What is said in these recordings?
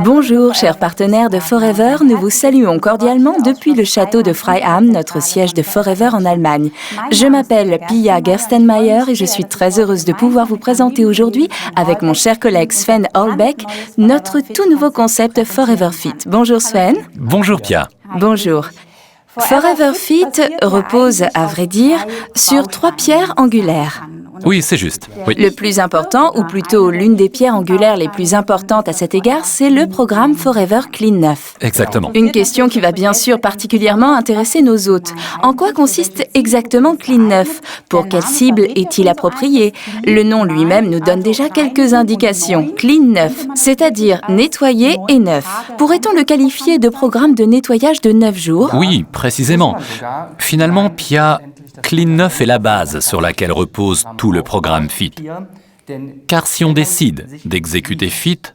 Bonjour, chers partenaires de Forever, nous vous saluons cordialement depuis le château de Freiham, notre siège de Forever en Allemagne. Je m'appelle Pia Gerstenmaier et je suis très heureuse de pouvoir vous présenter aujourd'hui, avec mon cher collègue Sven Holbeck, notre tout nouveau concept Forever Fit. Bonjour Sven. Bonjour Pia. Bonjour. Forever Fit repose, à vrai dire, sur 3 pierres angulaires. Oui, c'est juste. Oui. Le plus important, ou plutôt l'une des pierres angulaires les plus importantes à cet égard, c'est le programme Forever Clean 9. Exactement. Une question qui va bien sûr particulièrement intéresser nos hôtes. En quoi consiste exactement Clean 9 ? Pour quelle cible est-il approprié ? Le nom lui-même nous donne déjà quelques indications. Clean 9, c'est-à-dire nettoyé et neuf. Pourrait-on le qualifier de programme de nettoyage de 9 jours ? Oui, précisément. Finalement, Pia, Clean 9 est la base sur laquelle repose tout le programme FIT. Car si on décide d'exécuter FIT,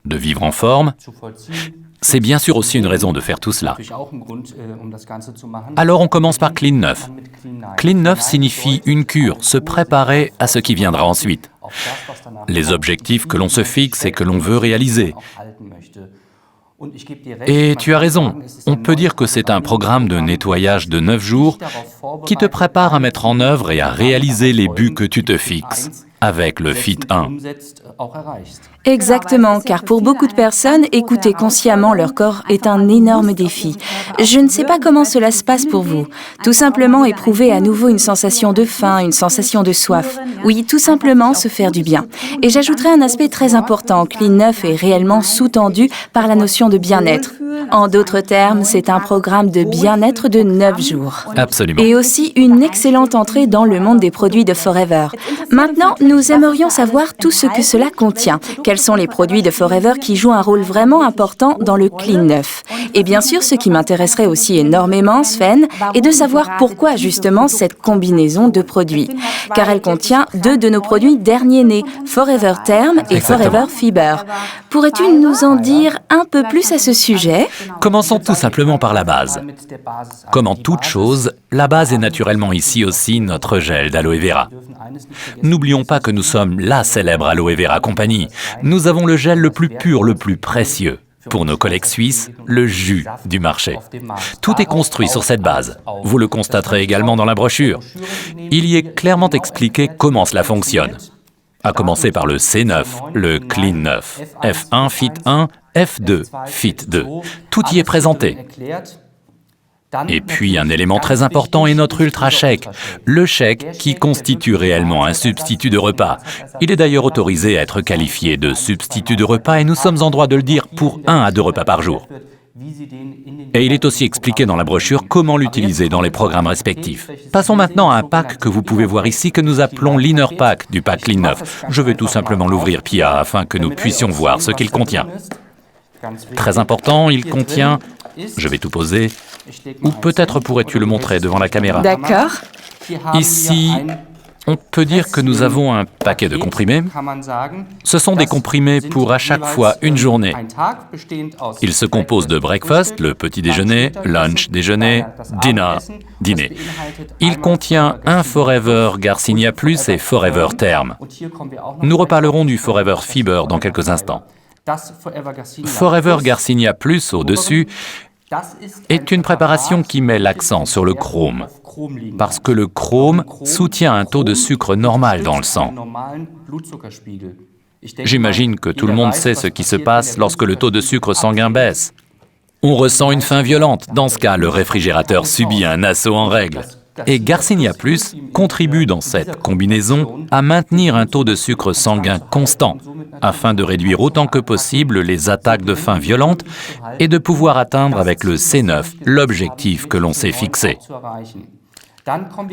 de vivre en forme, c'est bien sûr aussi une raison de faire tout cela. Alors on commence par Clean 9. Clean 9 signifie une cure, se préparer à ce qui viendra ensuite. Les objectifs que l'on se fixe et que l'on veut réaliser. Et tu as raison, on peut dire que c'est un programme de nettoyage de 9 jours qui te prépare à mettre en œuvre et à réaliser les buts que tu te fixes avec le FIT 1. Exactement, car pour beaucoup de personnes, écouter consciemment leur corps est un énorme défi. Je ne sais pas comment cela se passe pour vous. Tout simplement éprouver à nouveau une sensation de faim, une sensation de soif. Oui, tout simplement se faire du bien. Et j'ajouterai un aspect très important. Clean 9 est réellement sous-tendu par la notion de bien-être. En d'autres termes, c'est un programme de bien-être de 9 jours. Absolument. Et aussi une excellente entrée dans le monde des produits de Forever. Maintenant, nous aimerions savoir tout ce que cela contient. Quels sont les produits de Forever qui jouent un rôle vraiment important dans le Clean 9 ? Et bien sûr, ce qui m'intéresserait aussi énormément, Sven, est de savoir pourquoi justement cette combinaison de produits. Car elle contient 2 de nos produits derniers nés, Forever Therm et Forever Fiber. Pourrais-tu nous en dire un peu plus à ce sujet ? Commençons tout simplement par la base. Comme en toute chose, la base est naturellement ici aussi notre gel d'aloe vera. N'oublions pas que nous sommes la célèbre Aloe Vera Company. Nous avons le gel le plus pur, le plus précieux. Pour nos collègues suisses, le jus du marché. Tout est construit sur cette base. Vous le constaterez également dans la brochure. Il y est clairement expliqué comment cela fonctionne. À commencer par le C9, le Clean 9, F1 Fit 1, F2 Fit 2. Tout y est présenté. Et puis un élément très important est notre Ultra Shake, le shake qui constitue réellement un substitut de repas. Il est d'ailleurs autorisé à être qualifié de substitut de repas et nous sommes en droit de le dire pour 1 à 2 repas par jour. Et il est aussi expliqué dans la brochure comment l'utiliser dans les programmes respectifs. Passons maintenant à un pack que vous pouvez voir ici que nous appelons l'Inner Pack du pack Clean 9. Je vais tout simplement l'ouvrir, Pia, afin que nous puissions voir ce qu'il contient. Très important, il contient... Je vais tout poser. Ou peut-être pourrais-tu le montrer devant la caméra. D'accord. Ici, on peut dire que nous avons un paquet de comprimés. Ce sont des comprimés pour à chaque fois une journée. Ils se composent de breakfast, le petit déjeuner, lunch, déjeuner, dinner, dîner. Il contient un Forever Garcinia Plus et Forever Therm. Nous reparlerons du Forever Fiber dans quelques instants. Forever Garcinia Plus au-dessus est une préparation qui met l'accent sur le chrome, parce que le chrome soutient un taux de sucre normal dans le sang. J'imagine que tout le monde sait ce qui se passe lorsque le taux de sucre sanguin baisse. On ressent une faim violente. Dans ce cas, le réfrigérateur subit un assaut en règle. Et Garcinia Plus contribue dans cette combinaison à maintenir un taux de sucre sanguin constant, afin de réduire autant que possible les attaques de faim violentes et de pouvoir atteindre avec le C9 l'objectif que l'on s'est fixé.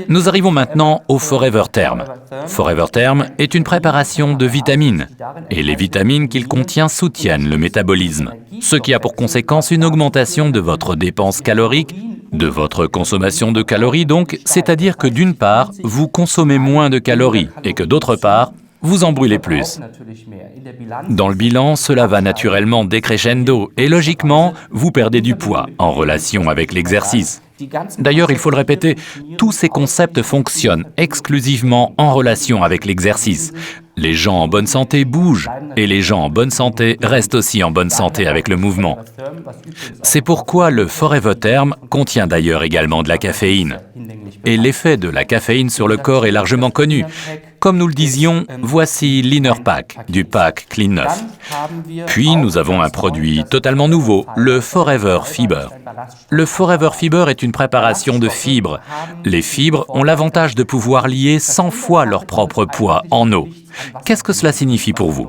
Nous arrivons maintenant au Forever Therm. Forever Therm est une préparation de vitamines, et les vitamines qu'il contient soutiennent le métabolisme, ce qui a pour conséquence une augmentation de votre dépense calorique, de votre consommation de calories donc, c'est-à-dire que d'une part, vous consommez moins de calories, et que d'autre part, vous en brûlez plus. Dans le bilan, cela va naturellement décrescendo et logiquement, vous perdez du poids en relation avec l'exercice. D'ailleurs, il faut le répéter, tous ces concepts fonctionnent exclusivement en relation avec l'exercice. Les gens en bonne santé bougent et les gens en bonne santé restent aussi en bonne santé avec le mouvement. C'est pourquoi le Forever Therm contient d'ailleurs également de la caféine. Et l'effet de la caféine sur le corps est largement connu. Comme nous le disions, voici l'Inner Pack du pack Clean 9. Puis nous avons un produit totalement nouveau, le Forever Fiber. Le Forever Fiber est une préparation de fibres. Les fibres ont l'avantage de pouvoir lier 100 fois leur propre poids en eau. Qu'est-ce que cela signifie pour vous?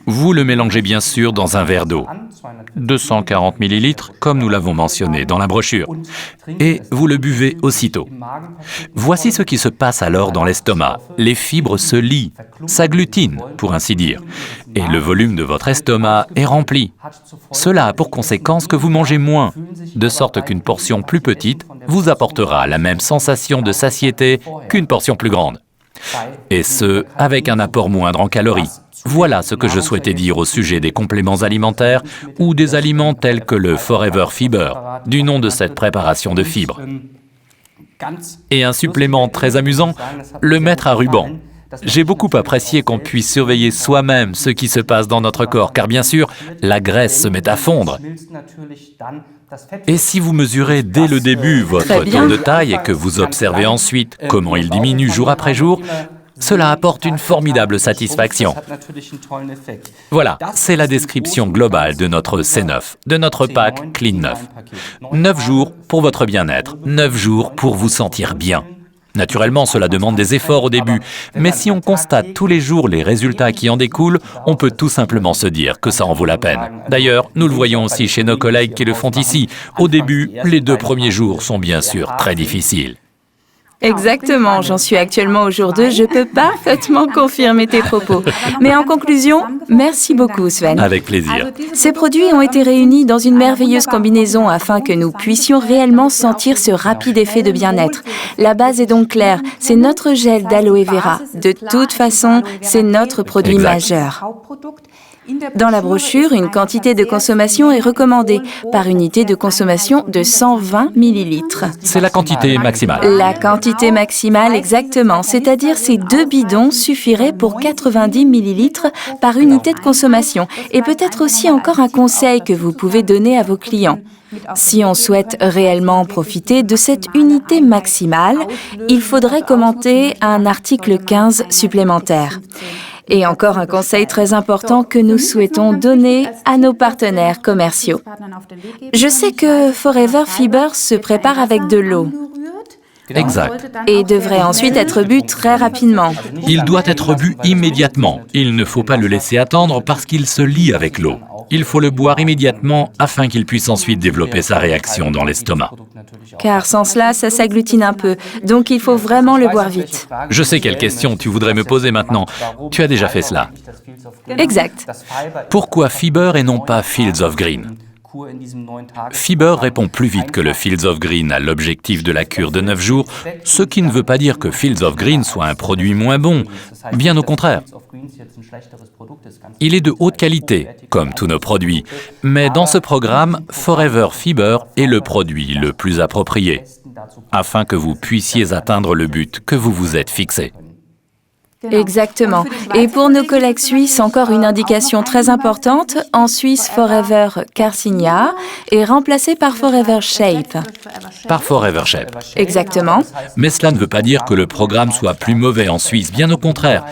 Vous le mélangez bien sûr dans un verre d'eau, 240 ml, comme nous l'avons mentionné dans la brochure, et vous le buvez aussitôt. Voici ce qui se passe alors dans l'estomac. Les fibres se lient, s'agglutinent, pour ainsi dire, et le volume de votre estomac est rempli. Cela a pour conséquence que vous mangez moins, de sorte qu'une portion plus petite vous apportera la même sensation de satiété qu'une portion plus grande. Et ce, avec un apport moindre en calories. Voilà ce que je souhaitais dire au sujet des compléments alimentaires ou des aliments tels que le Forever Fiber, du nom de cette préparation de fibres. Et un supplément très amusant, le mettre à ruban. J'ai beaucoup apprécié qu'on puisse surveiller soi-même ce qui se passe dans notre corps, car bien sûr, la graisse se met à fondre. Et si vous mesurez dès le début votre tour de taille et que vous observez ensuite comment il diminue jour après jour, cela apporte une formidable satisfaction. Voilà, c'est la description globale de notre C9, de notre pack Clean 9. 9 jours pour votre bien-être, 9 jours pour vous sentir bien. Naturellement, cela demande des efforts au début, mais si on constate tous les jours les résultats qui en découlent, on peut tout simplement se dire que ça en vaut la peine. D'ailleurs, nous le voyons aussi chez nos collègues qui le font ici. Au début, les 2 premiers jours sont bien sûr très difficiles. Exactement, j'en suis actuellement au jour 2, je peux parfaitement confirmer tes propos. Mais en conclusion, merci beaucoup Sven. Avec plaisir. Ces produits ont été réunis dans une merveilleuse combinaison afin que nous puissions réellement sentir ce rapide effet de bien-être. La base est donc claire, c'est notre gel d'aloe vera. De toute façon, c'est notre produit majeur. Dans la brochure, une quantité de consommation est recommandée par unité de consommation de 120 ml. C'est la quantité maximale. La quantité maximale, exactement. C'est-à-dire ces 2 bidons suffiraient pour 90 ml par unité de consommation. Et peut-être aussi encore un conseil que vous pouvez donner à vos clients. Si on souhaite réellement profiter de cette unité maximale, il faudrait commenter un article 15 supplémentaire. Et encore un conseil très important que nous souhaitons donner à nos partenaires commerciaux. Je sais que Forever Fiber se prépare avec de l'eau. Exact. Et devrait ensuite être bu très rapidement. Il doit être bu immédiatement. Il ne faut pas le laisser attendre parce qu'il se lie avec l'eau. Il faut le boire immédiatement afin qu'il puisse ensuite développer sa réaction dans l'estomac. Car sans cela, ça s'agglutine un peu. Donc il faut vraiment le boire vite. Je sais quelle question tu voudrais me poser maintenant. Tu as déjà fait cela. Exact. Pourquoi Fiber et non pas Fields of Green ? Fiber répond plus vite que le Fields of Green à l'objectif de la cure de 9 jours, ce qui ne veut pas dire que Fields of Green soit un produit moins bon, bien au contraire. Il est de haute qualité, comme tous nos produits, mais dans ce programme, Forever Fiber est le produit le plus approprié, afin que vous puissiez atteindre le but que vous vous êtes fixé. Exactement. Et pour nos collègues suisses, encore une indication très importante. En Suisse, Forever Carcinia est remplacé par Forever Shape. Par Forever Shape. Exactement. Mais cela ne veut pas dire que le programme soit plus mauvais en Suisse, bien au contraire.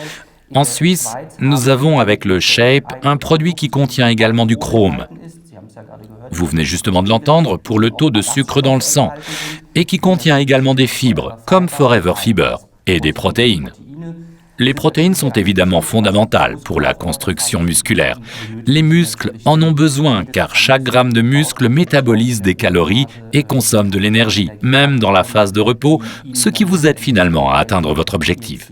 En Suisse, nous avons avec le Shape un produit qui contient également du chrome. Vous venez justement de l'entendre pour le taux de sucre dans le sang et qui contient également des fibres, comme Forever Fiber, et des protéines. Les protéines sont évidemment fondamentales pour la construction musculaire. Les muscles en ont besoin car chaque gramme de muscle métabolise des calories et consomme de l'énergie, même dans la phase de repos, ce qui vous aide finalement à atteindre votre objectif.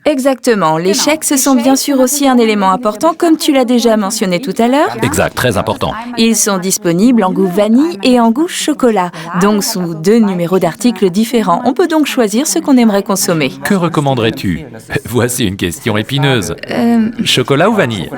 Exactement. Les shakes sont bien sûr aussi un élément important, comme tu l'as déjà mentionné tout à l'heure. Exact, très important. Ils sont disponibles en goût vanille et en goût chocolat, donc sous 2 numéros d'articles différents. On peut donc choisir ce qu'on aimerait consommer. Que recommanderais-tu? Voici une question épineuse. Chocolat ou vanille?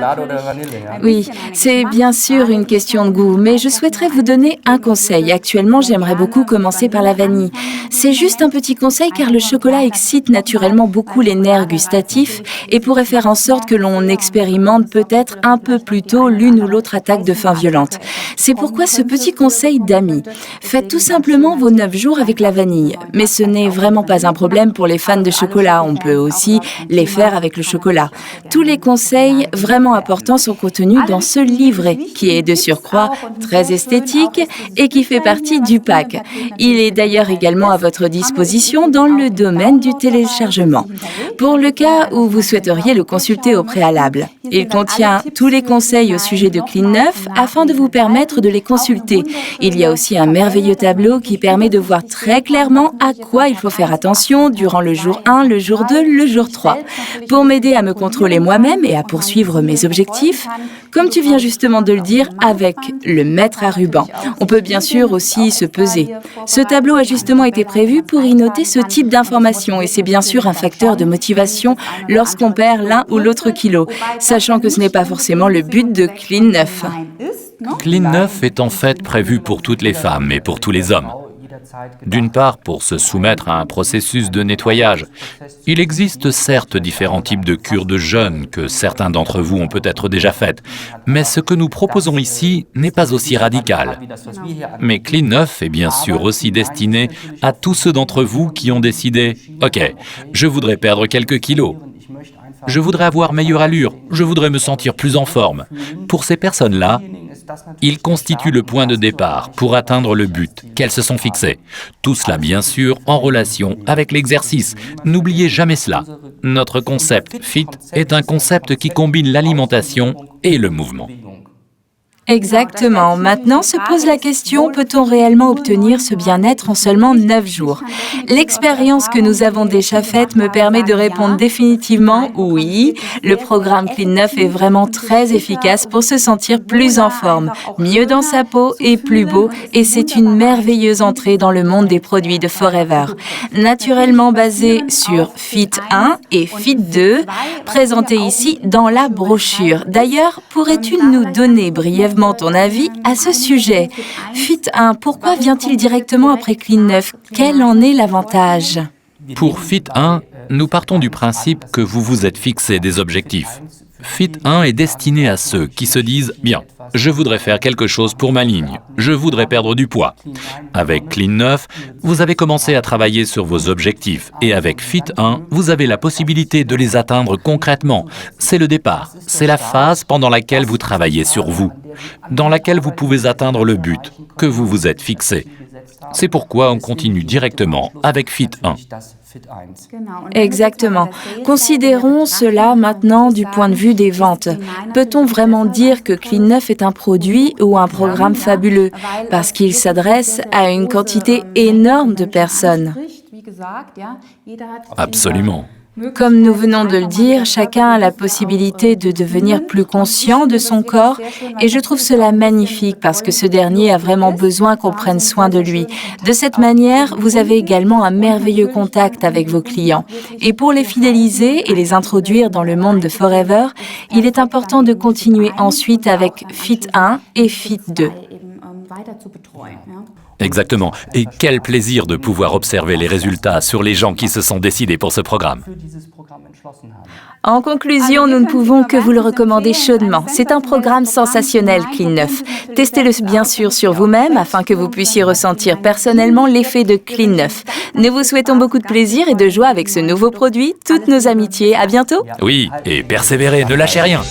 Oui, c'est bien sûr une question de goût, mais je souhaiterais vous donner un conseil. Actuellement, j'aimerais beaucoup commencer par la vanille. C'est juste un petit conseil car le chocolat excite naturellement beaucoup les nerfs gustatifs et pourrait faire en sorte que l'on expérimente peut-être un peu plus tôt l'une ou l'autre attaque de faim violente. C'est pourquoi ce petit conseil d'amis. Faites tout simplement vos 9 jours avec la vanille. Mais ce n'est vraiment pas un problème pour les fans de chocolat. On peut aussi les faire avec le chocolat. Tous les conseils vraiment importants sont contenus dans ce livret qui est de surcroît très esthétique et qui fait partie du pack. Il est d'ailleurs également à votre disposition dans le domaine du téléchargement. Pour le cas où vous souhaiteriez le consulter au préalable. Il contient tous les conseils au sujet de Clean 9 afin de vous permettre de les consulter. Il y a aussi un merveilleux tableau qui permet de voir très clairement à quoi il faut faire attention durant le jour 1, le jour 2, le jour 3. Pour m'aider à me contrôler moi-même et à poursuivre mes objectifs, comme tu viens justement de le dire, avec le mètre à ruban. On peut bien sûr aussi se peser. Ce tableau a justement été prévu pour y noter ce type d'informations et c'est bien sûr un facteur de motivation lorsqu'on perd l'un ou l'autre kilo, sachant que ce n'est pas forcément le but de Clean 9. Clean 9 est en fait prévu pour toutes les femmes et pour tous les hommes. D'une part, pour se soumettre à un processus de nettoyage. Il existe certes différents types de cures de jeûne que certains d'entre vous ont peut-être déjà faites, mais ce que nous proposons ici n'est pas aussi radical. Mais Clean 9 est bien sûr aussi destiné à tous ceux d'entre vous qui ont décidé « Ok, je voudrais perdre quelques kilos. Je voudrais avoir meilleure allure, je voudrais me sentir plus en forme. » Pour ces personnes-là, il constitue le point de départ pour atteindre le but qu'elles se sont fixées. Tout cela, bien sûr, en relation avec l'exercice. N'oubliez jamais cela. Notre concept FIT est un concept qui combine l'alimentation et le mouvement. Exactement. Maintenant se pose la question, peut-on réellement obtenir ce bien-être en seulement 9 jours? L'expérience que nous avons déjà faite me permet de répondre définitivement oui. Le programme Clean 9 est vraiment très efficace pour se sentir plus en forme, mieux dans sa peau et plus beau, et c'est une merveilleuse entrée dans le monde des produits de Forever. Naturellement basé sur Fit 1 et Fit 2, présentés ici dans la brochure. D'ailleurs, pourrais-tu nous donner brièvement ton avis à ce sujet? Fit 1, pourquoi vient-il directement après Clean 9? Quel en est l'avantage? Pour Fit 1, nous partons du principe que vous vous êtes fixé des objectifs. Fit 1 est destiné à ceux qui se disent « Bien, je voudrais faire quelque chose pour ma ligne, je voudrais perdre du poids ». Avec Clean 9, vous avez commencé à travailler sur vos objectifs et avec Fit 1, vous avez la possibilité de les atteindre concrètement. C'est le départ, c'est la phase pendant laquelle vous travaillez sur vous, dans laquelle vous pouvez atteindre le but que vous vous êtes fixé. C'est pourquoi on continue directement avec Fit 1. Exactement. Considérons cela maintenant du point de vue des ventes. Peut-on vraiment dire que Clean 9 est un produit ou un programme fabuleux parce qu'il s'adresse à une quantité énorme de personnes? Absolument. Comme nous venons de le dire, chacun a la possibilité de devenir plus conscient de son corps et je trouve cela magnifique parce que ce dernier a vraiment besoin qu'on prenne soin de lui. De cette manière, vous avez également un merveilleux contact avec vos clients. Et pour les fidéliser et les introduire dans le monde de Forever, il est important de continuer ensuite avec Fit 1 et Fit 2. Exactement. Et quel plaisir de pouvoir observer les résultats sur les gens qui se sont décidés pour ce programme. En conclusion, nous ne pouvons que vous le recommander chaudement. C'est un programme sensationnel, Clean 9. Testez-le bien sûr sur vous-même afin que vous puissiez ressentir personnellement l'effet de Clean 9. Nous vous souhaitons beaucoup de plaisir et de joie avec ce nouveau produit. Toutes nos amitiés. À bientôt. Oui, et persévérez, ne lâchez rien.